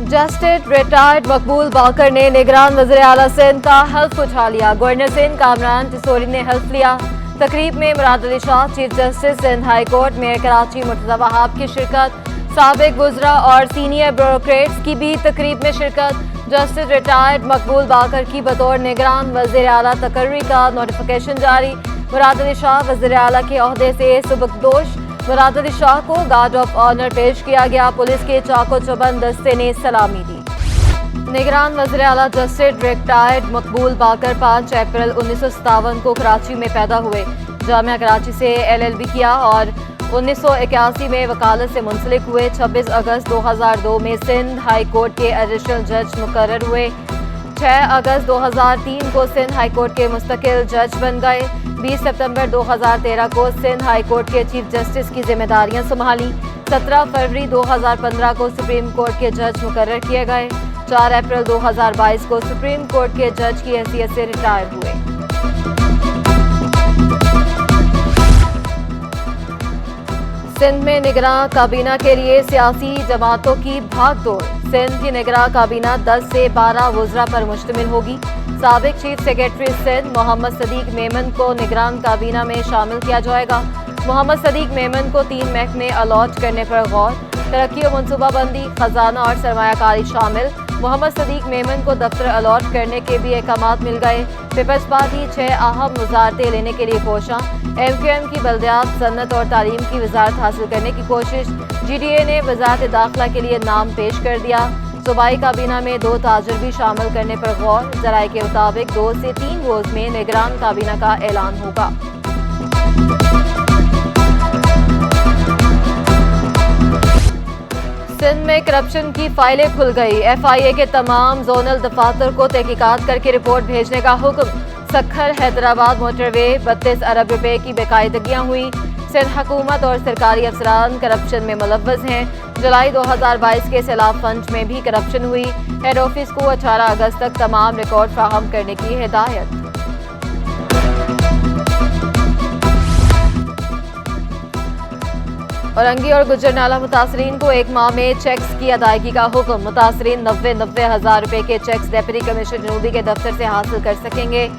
Justice retired मकबूल बाकर ने निगरान वज़ीर आला सिंध का हल्फ उठा लिया। गवर्नर सिंध कामरान तिसोरी ने हल्फ लिया। तकरीब में Murad Ali Shah, chief justice Sindh high court, mayor Karachi Murtaza Wahab की शिरकत, साबिक वुज़रा और सीनियर ब्यूरोक्रेट्स की भी तकरीब में शिरकत। जस्टिस रिटायर्ड मकबूल बाकर की बतौर निगरान वज़ीर आला तकर्री का नोटिफिकेशन जारी। मुराद अली शाह वज़ीर आला के ओहदे से सुबकदोश। मुराद अली शाह को गार्ड ऑफ ऑनर पेश किया गया। पुलिस के चाको चौबंद दस्ते ने सलामी दी। निगरान वज़ीर आला जस्टिस रिटायर्ड मकबूल बाकर 5 अप्रैल 1957 को कराची में पैदा हुए। जामिया कराची से LLB किया और 1981 में वकालत से मुंसलिक हुए। 26 अगस्त 2002 में सिंध हाई कोर्ट के एडिशनल जज मुकर्रर हुए। 6 अगस्त 2003 को सिंध हाई कोर्ट के मुस्तकिल जज बन गए। 20 सितंबर 2013 को सिंध हाई कोर्ट के चीफ जस्टिस की जिम्मेदारियां संभाली। 17 फरवरी 2015 को सुप्रीम कोर्ट के जज मुकर्रर किए गए। 4 अप्रैल 2022 को सुप्रीम कोर्ट के जज की हैसियत से रिटायर हुए। सिंध में निगरां काबीना के लिए सियासी जमातों की भागदौड़। सिंध की निगरां काबीना 10 से 12 वुज़रा पर मुश्तमिल होगी। साबिक चीफ सेक्रेटरी सिंध मोहम्मद सदीक मेमन को निगरान काबीना में शामिल किया जाएगा। मोहम्मद सदीक मेमन को 3 महकमे अलॉट करने पर गौर। तरक्की और मनसूबाबंदी, खजाना और सरमायाकारी शामिल। मोहम्मद सदीक मेमन को दफ्तर अलॉट करने के भी अहकामात मिल गए। पीपल्स पार्टी 6 अहम वजारतें लेने के लिए कोशां। MQM की बल्दियात, सन्नत और तालीम की वजारत हासिल करने की कोशिश। GDA ने वजारत दाखिला के लिए नाम पेश कर दिया। सूबाई काबीना में 2 ताजर भी शामिल करने पर गौर। जराये के मुताबिक 2 से 3 रोज में निगरान काबीना का ऐलान होगा। सिंध में करप्शन की फाइलें खुल गई। FIA के तमाम जोनल दफातर को तहकीकात करके रिपोर्ट भेजने का हुक्म। सक्खर हैदराबाद मोटरवे 32 अरब रुपए की बेकायदगियां हुई। सिंध हुकूमत और सरकारी अफसरान करप्शन में मुलव्वस हैं। जुलाई 2022 के सैलाब फंड में भी करप्शन हुई। हेड ऑफिस को 18 अगस्त तक तमाम रिकॉर्ड फ्राहम करने की हिदायत। औरंगी और गुजरनाला मुतासरीन को 1 माह में चेक्स की अदायगी का हुक्म। मुतासरीन 90 हज़ार रुपए के चेक्स डिप्टी कमिश्नर जनूबी के दफ्तर से हासिल कर सकेंगे।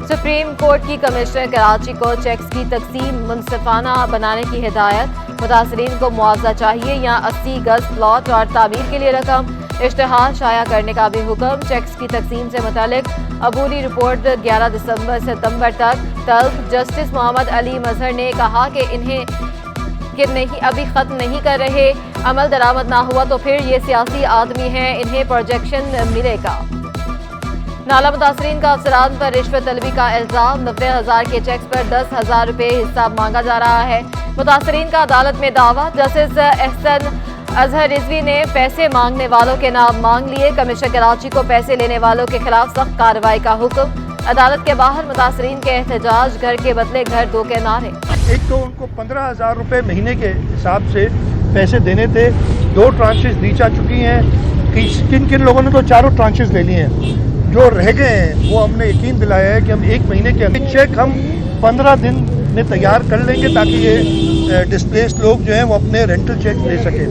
सुप्रीम कोर्ट की कमिश्नर कराची को चेक्स की तकसीम मुनसिफाना बनाने की हिदायत। मुतासरीन को मुआवजा चाहिए या 80 गज प्लॉट और तामीर के लिए रकम। इश्तिहार शाया करने का भी हुक्म। चेक्स की तकसीम से मुतालिक अबूरी रिपोर्ट 11 सितंबर तक तलब। जस्टिस मोहम्मद अली मजहर ने कहा कि नहीं अभी खत्म नहीं कर रहे। अमल दरामद ना हुआ तो फिर ये सियासी आदमी हैं, इन्हें प्रोजेक्शन मिलेगा। नाला मुतासरीन का अफसरान पर रिश्वत तलबी का इल्जाम। 90 हज़ार के चेक्स पर 10 हज़ार रुपए हिस्सा मांगा जा रहा है। मुतासरीन का अदालत में दावा। जस्टिस एहसन अजहर रिजवी ने पैसे मांगने वालों के नाम मांग लिए। कमिश्नर कराची को पैसे लेने वालों के खिलाफ सख्त कार्रवाई का हुक्म। अदालत के बाहर मुतासरीन के एहतजाज, घर के बदले घर दो के नारे। एक तो उनको 15,000 रुपये महीने के हिसाब से पैसे देने थे। 2 ट्रांचेस दी जा चुकी हैं। किन किन लोगों ने तो 4 ट्रांचेस ले लिए हैं। जो रह गए हैं वो हमने यकीन दिलाया है कि हम 1 महीने के अंदर चेक हम 15 दिन में तैयार कर लेंगे ताकि ये डिस्प्लेस्ड लोग जो हैं वो अपने रेंटल चेक ले सकें।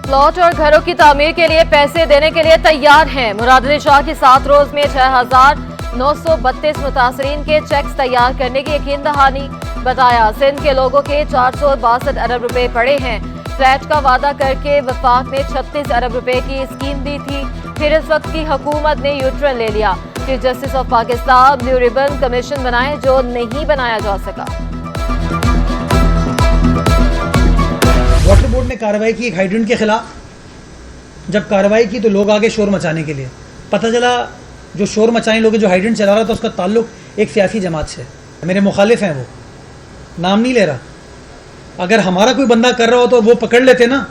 प्लॉट और घरों की तामीर के लिए पैसे देने के लिए तैयार हैं। मुराद अली शाह की 7 रोज में 6,932 मुतासरीन के चेक्स तैयार करने की यकीन दहानी। बताया सिंध के लोगों के 462 अरब रुपए पड़े हैं। फ्लैट का वादा करके वफाक ने 36 अरब रुपए की स्कीम दी थी। फिर इस वक्त की हुकूमत ने यूटर्न ले लिया। Chief justice of Pakistan blue ribbon commission बनाए जो नहीं बनाया जा सका। वाटर बोर्ड ने कार्रवाई की एक हाइड्रेंट के खिलाफ। जब कार्रवाई की तो लोग आगे शोर मचाने के लिए। पता चला जो शोर मचाने लोग जो हाइड्रेंट चला रहा था उसका ताल्लुक एक सियासी जमात से। मेरे मुखालिफ हैं, वो नाम नहीं ले रहा। अगर हमारा कोई बंदा कर रहा हो तो वो पकड़ लेते ना,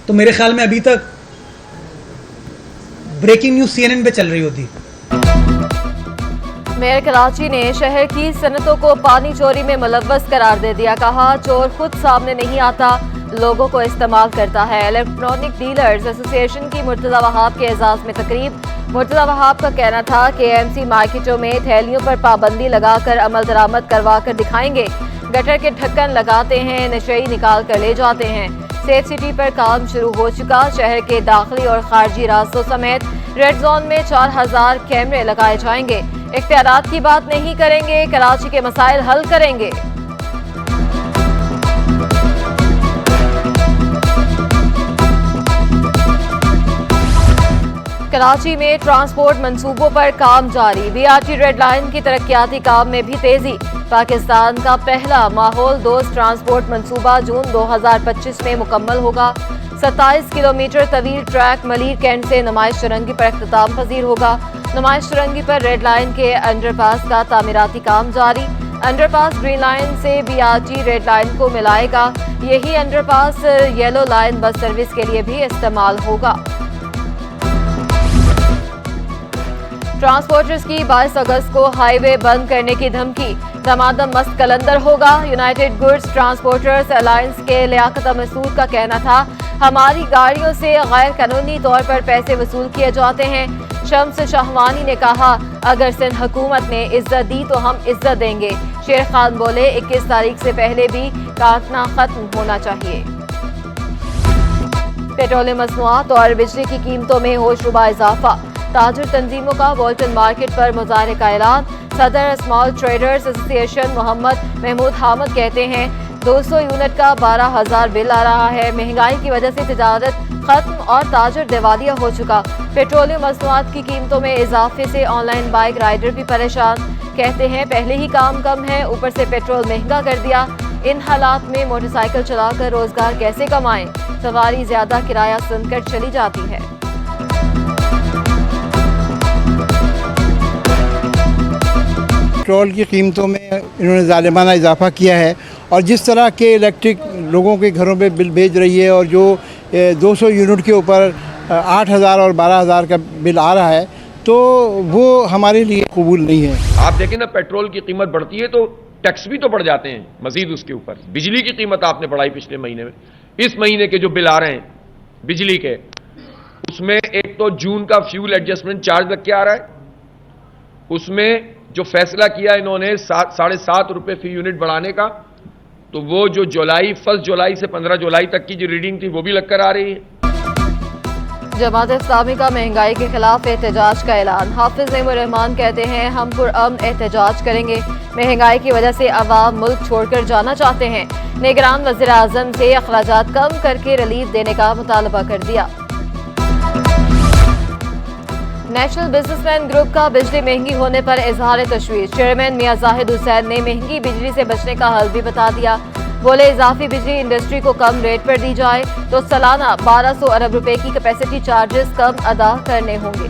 तो मेरे ख्याल में अभी तक ब्रेकिंग न्यूज CNN पे चल रही होती। मेयर कराची ने शहर की सनतों को पानी चोरी में मुलव्वस करार दे दिया। कहा चोर खुद सामने नहीं आता, लोगों को इस्तेमाल करता है। इलेक्ट्रॉनिक डीलर्स एसोसिएशन की मुर्तज़ा वहाब के एजाज में तकरीब। मुर्तज़ा वहाब का कहना था कि AMC मार्केटों में थैलियों पर पाबंदी लगाकर अमल दरामद करवा कर दिखाएंगे। गटर के ढक्कन लगाते हैं, नशई निकाल कर ले जाते हैं। सेफ सिटी पर काम शुरू हो चुका। शहर के दाखिली और खारजी रास्तों समेत रेड जोन में 4000 कैमरे लगाए जाएंगे। इख्तियारात की बात नहीं करेंगे, कराची के मसाइल हल करेंगे। कराची में ट्रांसपोर्ट मंसूबों पर काम जारी। BRT रेड लाइन की तरक्याती काम में भी तेजी। पाकिस्तान का पहला माहौल दोस्त ट्रांसपोर्ट मंसूबा जून 2025 में मुकम्मल होगा। 27 किलोमीटर तवील ट्रैक मलीर कैंट से नुमाइश सुरंगी पर अख्तिताम पजीर होगा। नुमाइश सुरंगी पर रेड लाइन के अंडरपास का तामीराती काम जारी। अंडरपास ग्रीन लाइन से BRT रेड लाइन को मिलाएगा। यही underpass yellow line bus service के लिए भी इस्तेमाल होगा। ट्रांसपोर्टर्स की 22 अगस्त को हाईवे बंद करने की धमकी। दमादम मस्त कलंदर होगा। यूनाइटेड गुड्स ट्रांसपोर्टर्स अलायंस के लियाकत मसूद का कहना था, हमारी गाड़ियों से गैर कानूनी तौर पर पैसे वसूल किए जाते हैं। शम्स शाहवानी ने कहा, अगर सिंध हुकूमत ने इज्जत दी तो हम इज्जत देंगे। शेर खान बोले, 21 तारीख से पहले भी काटना खत्म होना चाहिए। पेट्रोलियम मसनूआत और बिजली की कीमतों में होशरुबा इजाफा। ताजिर तंजीमों का वॉल्टन मार्केट पर मुजाहरे का ऐलान। सदर small traders association Mohammad Mahmood Hamid कहते हैं, 200 यूनिट का 12,000 बिल आ रहा है। महंगाई की वजह से तिजारत खत्म और ताजिर दिवालिया हो चुका। पेट्रोलियम मसनूआत की कीमतों में इजाफे से ऑनलाइन बाइक राइडर भी परेशान। कहते हैं, पहले ही काम कम है, ऊपर से पेट्रोल महंगा कर दिया। इन हालात में मोटरसाइकिल चलाकर रोजगार कैसे कमाएं? सवारी ज्यादा किराया सुनकर चली जाती है। पेट्रोल की कीमतों में इन्होंने ज़ालिमाना इजाफा किया है और जिस तरह के इलेक्ट्रिक लोगों के घरों पे बिल भेज रही है और जो 200 यूनिट के ऊपर 8,000 और 12,000 का बिल आ रहा है, तो वो हमारे लिए कबूल नहीं है। आप देखें ना, पेट्रोल की कीमत बढ़ती है तो टैक्स भी तो बढ़ जाते हैं मजीद उसके ऊपर। बिजली की कीमत आपने बढ़ाई पिछले महीने में। इस महीने के जो बिल आ रहे हैं बिजली के, उसमें एक तो जून का फ्यूल एडजस्टमेंट चार्ज लग के आ रहा है। उसमें जो फैसला किया इन्होंने 7.5 रुपये फी यूनिट बढ़ाने का, तो वो जो 1 जुलाई से 15 जुलाई तक की जो रीडिंग थी वो भी लगकर आ रही है। जमात इस्लामी का महंगाई के खिलाफ एहतजाज का ऐलान। हाफिज नईमुर रहमान कहते हैं, हम पुरअमन एहतजाज करेंगे। महंगाई की वजह से अवाम मुल्क छोड़कर जाना चाहते हैं। निगरान वज़ीर आज़म से अखराजात कम करके रिलीफ देने का मुतालबा कर दिया। नेशनल बिजनेसमैन ग्रुप का बिजली महंगी होने पर इजहार तशवीश। चेयरमैन मियां जाहिद हुसैन ने महंगी बिजली से बचने का हल भी बता दिया। बोले, इजाफी बिजली इंडस्ट्री को कम रेट पर दी जाए तो सालाना 1200 अरब रुपए की कैपेसिटी चार्जेस कम अदा करने होंगे।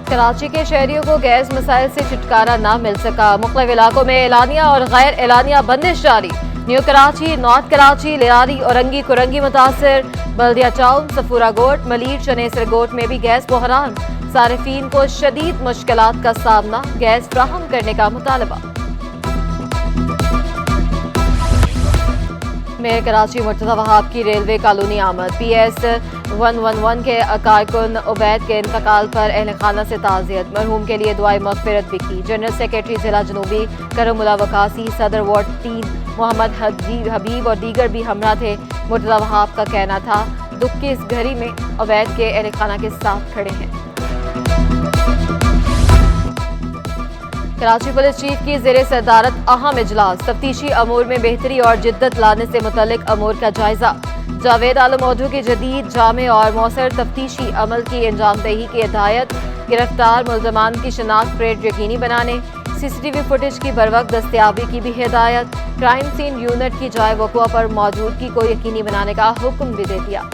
कराची के शहरियों को गैस मसाइल से छुटकारा न मिल सका। मुख्तलिफ इलाकों में एलानिया और गैर एलानिया बंदिश जारी। न्यू कराची, नॉर्थ कराची, लियारी, औरंगी कुरंगी मुतासर। बल्दिया टाउन, सफूरा गोट, मलीर, चनेसर गोट में भी गैस बहरान। सारिफीन को शदीद मुश्किलात का सामना। गैस फ्राहम करने का मुतालबा। मेयर कराची मुर्तज़ा वहाब की रेलवे कॉलोनी आमद। PS 111 के कारकुन उबैद के इंतकाल पर अहल खाना से ताज़ियत। मरहूम के लिए दुआए मग़फ़िरत भी की। जनरल सेक्रेटरी जिला जनूबी करमुल्ला वकासी, सदर वार्ड 3 मोहम्मद हबीब और दीगर भी हमरा थे। मुर्तज़ा वहाब का कहना था, दुख की इस घड़ी में उबैद के अहल खाना के साथ खड़े हैं। कराची पुलिस चीफ की ज़ेरे सदारत अहम इजलास। तफ्तीशी अमूर में बेहतरी और जिद्दत लाने से मुतल्लिक अमूर का जायजा। जावेद आलम मौजू की जदीद, जामे और मौसर तफ्तीशी अमल की अंजामदही की हिदायत। गिरफ्तार मुल्ज़मान की शनाख्त परेड यकीनी बनाने। CCTV फुटेज की बरवक्त दस्तियाबी की भी हिदायत। क्राइम सीन यूनिट की जाए वक़ुआ पर मौजूदगी को यकीनी बनाने का हुक्म भी दे दिया।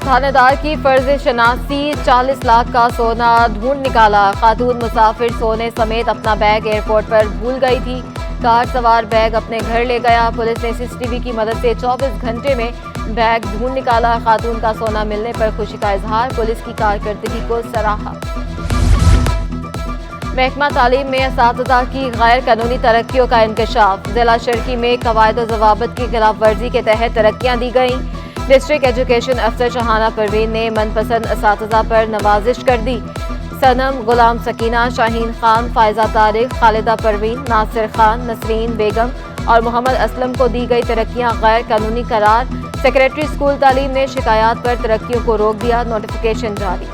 थानेदार की फर्ज शनासी। 40 लाख का सोना ढूंढ निकाला। खातून मुसाफिर सोने समेत अपना बैग एयरपोर्ट पर भूल गई थी। कार सवार बैग अपने घर ले गया। पुलिस ने CCTV की मदद से 24 घंटे में बैग ढूंढ निकाला। खातून का सोना मिलने पर खुशी का इजहार। पुलिस की कारकर्दगी को सराहा। महकमा तालीम में असातिज़ा की गैर कानूनी तरक्कियों का इंकशाफ। जिला शर्की में कवायद व ज़वाबित की खिलाफ वर्जी के तहत तरक्कियाँ दी गईं। डिस्ट्रिक्ट एजुकेशन अफसर शहाना परवीन ने मनपसंद असातिज़ा पर नवाजिश कर दी। सनम, गुलाम सकीना, शाहीन खान, फायजा तारिक, खालिदा परवीन, नासिर खान, नसरीन बेगम और मोहम्मद असलम को दी गई तरक्कियां गैर कानूनी करार। सेक्रेटरी स्कूल तालीम ने शिकायत पर तरक्कियों को रोक दिया, नोटिफिकेशन जारी।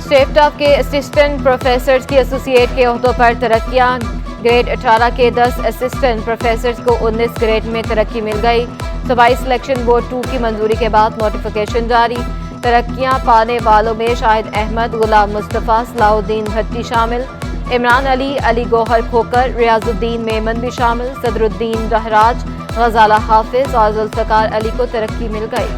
स्टेफटाफ के असिस्टेंट प्रोफेसर्स की एसोसिएट के ओहदों पर तरक्कियां। ग्रेड 18 के 10 असिस्टेंट प्रोफेसर्स को 19 ग्रेड में तरक्की मिल गई। सूबाई सिलेक्शन बोर्ड 2 की मंजूरी के बाद नोटिफिकेशन जारी। तरक्कियां पाने वालों में शाहिद अहमद, गुलाम मुस्तफ़ा, सलाउद्दीन भट्टी शामिल। इमरान अली, अली गौहर खोकर, रियाजुद्दीन मेमन भी शामिल। सदरुद्दीन रहराज, गजाला हाफिज और जुल्फ़कार अली को तरक्की मिल गई।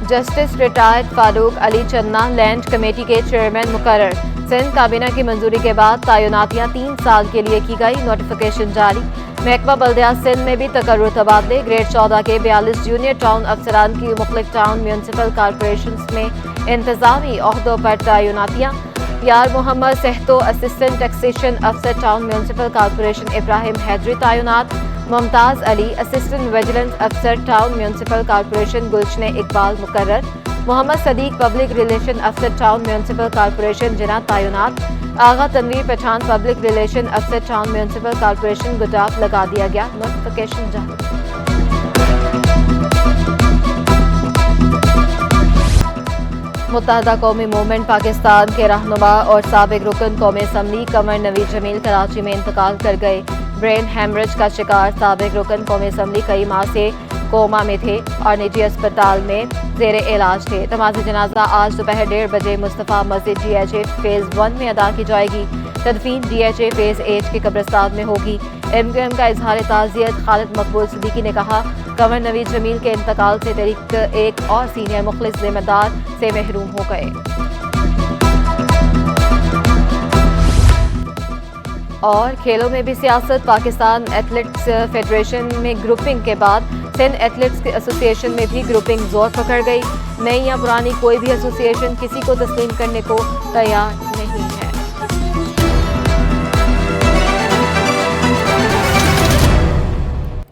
जस्टिस रिटायर्ड फारूक अली चन्ना लैंड कमेटी के चेयरमैन मुकर्रर। सिंध काबीना की मंजूरी के बाद तयनातियां 3 साल के लिए की गई, नोटिफिकेशन जारी। महकमा बल्दियात सिंध में भी तकर्रुर तबादले। ग्रेड 14 के 42 जूनियर टाउन अफसरान की मुख्तलिफ टाउन म्यूनसिपल कॉरपोरेशन में इंतजामी ओहदों पर तयनातियां। यार मोहम्मद सहतो असिस्टेंट टैक्सेशन अफसर town municipal corporation Ibrahim Haidri तयनात। मुमताज़ अली असिस्टेंट विजिलेंस अफसर town municipal corporation Gulshan Iqbal मुकर्रर। मोहम्मद सदीक पब्लिक रिलेशन अफसर टाउन म्यूनसिपल कॉरपोरेशन जिना तयनात। आगा तनवीर पठान पब्लिक रिलेशन अफसर टाउन म्यूनसिपल कॉरपोरेशन गुडाफ लगा दिया गया, नोटिफिकेशन जारी। मुत्तहदा कौमी मूवमेंट पाकिस्तान के रहनुमा और साबिक रुकन कौमी असम्बली कमर नवीद जमील कराची में इंतकाल कर गए। ब्रेन हैमरेज का शिकार साबिक रुकन कौमी असम्बली कई माह से कोमा में थे और निजी अस्पताल में जेर इलाज थे। नमाज़ जनाजा आज दोपहर 1:30 बजे मुस्तफ़ा मस्जिद DHA फेज़ 1 में अदा की जाएगी। तदफीन DHA फेज़ 8 के कब्रिस्तान में होगी। MQM का इजहार ताज़ियत खालिद मकबूल सिद्दीकी ने कहा, कमर नवीद जमील के इंतकाल से तहरीक एक और सीनियर मुखलिस जिम्मेदार से महरूम हो गए। और खेलों में भी सियासत। पाकिस्तान एथलेटिक्स फेडरेशन में ग्रुपिंग के बाद सिंध एथलेटिक्स एसोसिएशन में भी ग्रुपिंग जोर पकड़ गई। नई या पुरानी कोई भी एसोसिएशन किसी को तस्लीम करने को तैयार